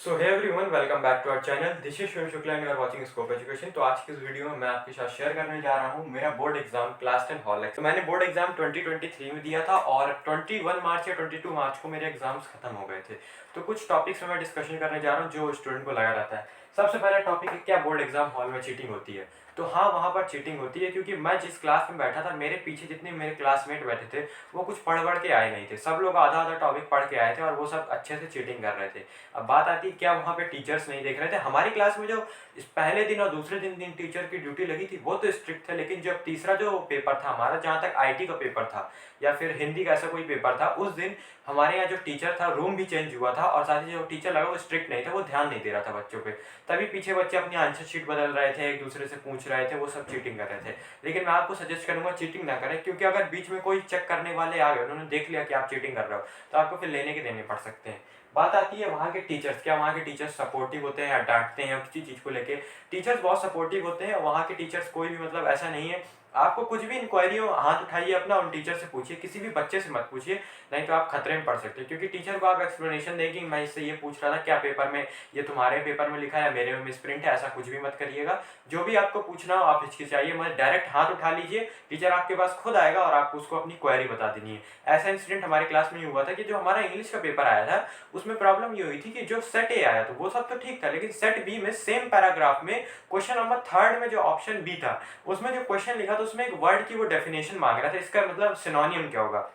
So hey everyone, welcome back to our channel. This is Shiv Shukla and you are watching scope education. तो आज की इस video में मैं आपके साथ शेयर करने जा रहा हूँ मेरा बोर्ड एग्जाम क्लास 10 हॉल। तो मैंने बोर्ड एग्जाम 2023 में दिया था और 21 मार्च या 22 मार्च को मेरे एग्जाम्स खत्म हो गए थे। तो कुछ टॉपिक्स में मैं डिस्कशन करने जा रहा हूँ जो स्टूडेंट को लगा रहता है। सबसे पहला टॉपिक है, क्या बोर्ड एग्जाम हॉल में चीटिंग होती है? तो हाँ, वहाँ पर चीटिंग होती है, क्योंकि मैं जिस क्लास में बैठा था मेरे पीछे जितने मेरे क्लासमेट बैठे थे वो कुछ पढ़ के आए नहीं थे। सब लोग आधा आधा टॉपिक पढ़ के आए थे और वो सब अच्छे से चीटिंग कर रहे थे। अब बात आती है, क्या वहाँ पे टीचर्स नहीं देख रहे थे? हमारी क्लास में जो इस पहले दिन और दूसरे दिन टीचर की ड्यूटी लगी थी वो तो स्ट्रिक्ट थे, लेकिन जब तीसरा जो पेपर था हमारा, जहाँ तक आईटी का पेपर था या फिर हिंदी का ऐसा कोई पेपर था, उस दिन हमारे यहाँ जो टीचर था रूम भी चेंज हुआ था और साथ ही जो टीचर लगा वो स्ट्रिक्ट नहीं था, वो ध्यान नहीं दे रहा था बच्चों पे। तभी पीछे बच्चे अपनी आंसर शीट बदल रहे थे, एक दूसरे से पूछ रहे थे, वो सब चीटिंग कर रहे थे। लेकिन मैं आपको सजेस्ट करूंगा चीटिंग ना करें, क्योंकि अगर बीच में कोई चेक करने वाले आ गए, उन्होंने देख लिया कि आप चीटिंग कर रहे हो, तो आपको फिर लेने के देने पड़ सकते हैं। बात आती है वहाँ के टीचर्स, क्या वहाँ के टीचर्स सपोर्टिव होते हैं या डांटते हैं किसी चीज़ को लेके? टीचर्स बहुत सपोर्टिव होते हैं वहाँ के टीचर्स, कोई भी मतलब ऐसा नहीं है। आपको कुछ भी इंक्वायरी हो, हाथ उठाइए अपना, उन टीचर से पूछिए, किसी भी बच्चे से मत पूछिए, नहीं तो आप खतरे में पड़ सकते हैं। क्योंकि टीचर को आप एक्सप्लेनेशन देंगे, मैं इससे ये पूछ रहा था, क्या पेपर में ये तुम्हारे पेपर में लिखा है या मेरे में मिसप्रिंट है, ऐसा कुछ भी मत करिएगा। जो भी आपको पूछना हो आप हिचकिचाइए मत, डायरेक्ट हाथ उठा लीजिए, टीचर आपके पास खुद आएगा और आपको उसको अपनी क्वेरी बता देनी है। ऐसा इंसिडेंट हमारे क्लास में हुआ था कि जो हमारा इंग्लिश का पेपर आया था उसमें प्रॉब्लम ये हुई थी कि जो सेट ए आया तो वो सब तो ठीक था, लेकिन सेट बी में सेम पैराग्राफ में क्वेश्चन नंबर 3 में जो ऑप्शन बी था उसमें जो क्वेश्चन लिखा था उसमें एक वर्ड की वो डेफिनेशन मांग रहा था, इसका मतलब सिनोनियम क्या होगा।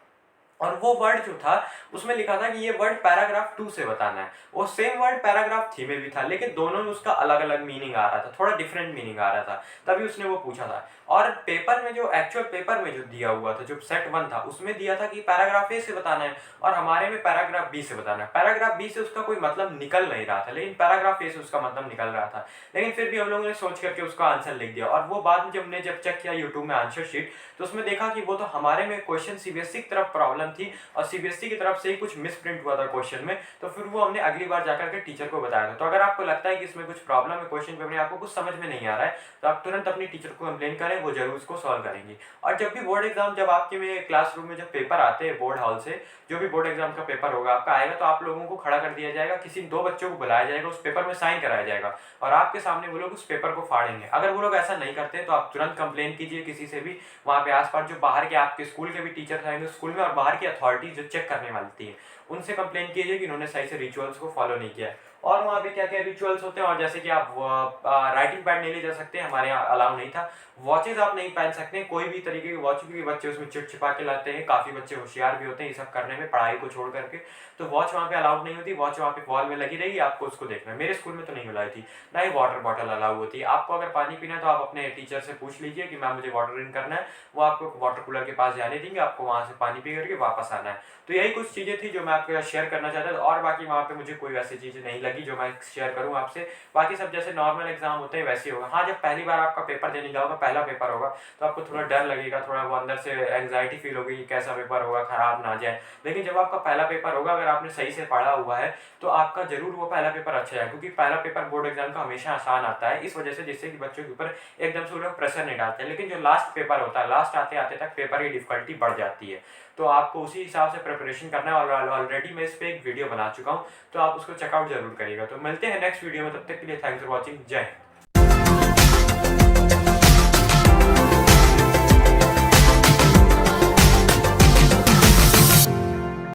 और वो वर्ड जो था उसमें लिखा था कि ये वर्ड पैराग्राफ 2 से बताना है। वो सेम वर्ड पैराग्राफ 3 में भी था, लेकिन दोनों में उसका अलग अलग मीनिंग आ रहा था, थोड़ा डिफरेंट मीनिंग आ रहा था। तभी उसने वो पूछा था। और पेपर में जो एक्चुअल पेपर में जो दिया हुआ था, जो सेट 1 था, उसमें दिया था कि पैराग्राफ ए से बताना है और हमारे में पैराग्राफ बी से बताना है। पैराग्राफ बी से उसका कोई मतलब निकल नहीं रहा था, लेकिन पैराग्राफ ए से उसका मतलब निकल रहा था। लेकिन फिर भी हम लोगों ने सोच करके उसका आंसर लिख दिया। और वो बाद में जब हमने चेक किया यूट्यूब में आंसर शीट, तो उसमें देखा कि वो तो हमारे में क्वेश्चन सीबीएसई की तरफ प्रॉब्लम थी और सीबीएसई की तरफ से ही कुछ मिस प्रिंट हुआ था क्वेश्चन में। तो फिर वो हमने अगली बार जाकर के टीचर को बताया था। तो अगर आपको लगता है कि इसमें कुछ प्रॉब्लम है क्वेश्चन पेपर में, आपको कुछ समझ में नहीं आ रहा है, तो आप तुरंत अपनी टीचर को कंप्लेन करें, वो जरूर उसको सॉल्व करेंगे। और जब भी बोर्ड एग्जाम, जब आपके में क्लासरूम में जब पेपर आते हैं बोर्ड हॉल से, जो भी बोर्ड एग्जाम का पेपर होगा आपका आएगा, तो आप लोगों को खड़ा कर दिया जाएगा, किसी 2 बच्चों को बुलाया जाएगा, उस पेपर में साइन कराया जाएगा और आपके सामने वो लोग उस पेपर को फाड़ेंगे। अगर वो लोग ऐसा नहीं करते तो आप तुरंत कंप्लेन कीजिए किसी से भी, वहाँ पे आसपास जो बाहर के आपके स्कूल के भी टीचर आएंगे स्कूल में, और बाहर की अथॉरिटी जो चेक करने वाली है उनसे कंप्लेन कीजिए कि उन्होंने सही से रिचुअल्स को फॉलो नहीं किया है। और वहाँ पे क्या क्या रिचुअल्स होते हैं, और जैसे कि आप राइटिंग पैड नहीं ले जा सकते, हमारे यहाँ अलाउ नहीं था। वॉचेज आप नहीं पहन सकते, कोई भी तरीके की वॉच, क्योंकि बच्चे उसमें चिट छिपा के लाते हैं, काफ़ी बच्चे होशियार भी होते हैं ये सब करने में, पढ़ाई को छोड़ करके। तो वॉच वहाँ पे अलाउड नहीं होती, वॉच वहाँ पे वॉल में लगी रहेगी, आपको उसको देखना है। मेरे स्कूल में तो नहीं मिलाई थी। ना ही वाटर बॉटल अलाउ होती है। आपको अगर पानी पीना है तो आप अपने टीचर से पूछ लीजिए कि मैम मुझे वाटर ड्रिंक करना है, वो आपको वाटर कूलर के पास जाने देंगे, आपको वहाँ से पानी पी करके वापस आना है। तो यही कुछ चीज़ें थी जो मैं आपके साथ शेयर करना चाहता था, और बाकी वहाँ पे मुझे कोई वैसी चीज़ नहीं लगी जो मैं शेयर करूँ आपसे। बाकी सब जैसे नॉर्मल एग्जाम होते हैं वैसे ही होगा। हाँ, जब पहली बार आपका पेपर देने जाओगे, पहला पेपर होगा, तो आपको थोड़ा डर लगेगा, थोड़ा वो अंदर से एंग्जाइटी फील होगी कि कैसा पेपर होगा, खराब ना जाए। लेकिन जब आपका पहला पेपर होगा, अगर आपने सही से पढ़ा हुआ है, तो आपका जरूर वो पहला पेपर अच्छा है, क्योंकि पहला पेपर बोर्ड एग्जाम का हमेशा आसान आता है, इस वजह से, जिससे कि बच्चों के ऊपर एकदम से वो लोग प्रेशर नहीं डालते हैं। लेकिन जो लास्ट पेपर होता है, लास्ट आते आते तक पेपर की डिफिकल्टी बढ़ जाती है। तो आपको उसी हिसाब से प्रिपरेशन करना है, और ऑलरेडी मैं इस पर एक वीडियो बना चुका हूँ, तो आप उसको चेकआउट जरूर करिएगा। तो मिलते हैं नेक्स्ट वीडियो में, तब तक के लिए थैंक्स फॉर वॉचिंग। जय हिंद।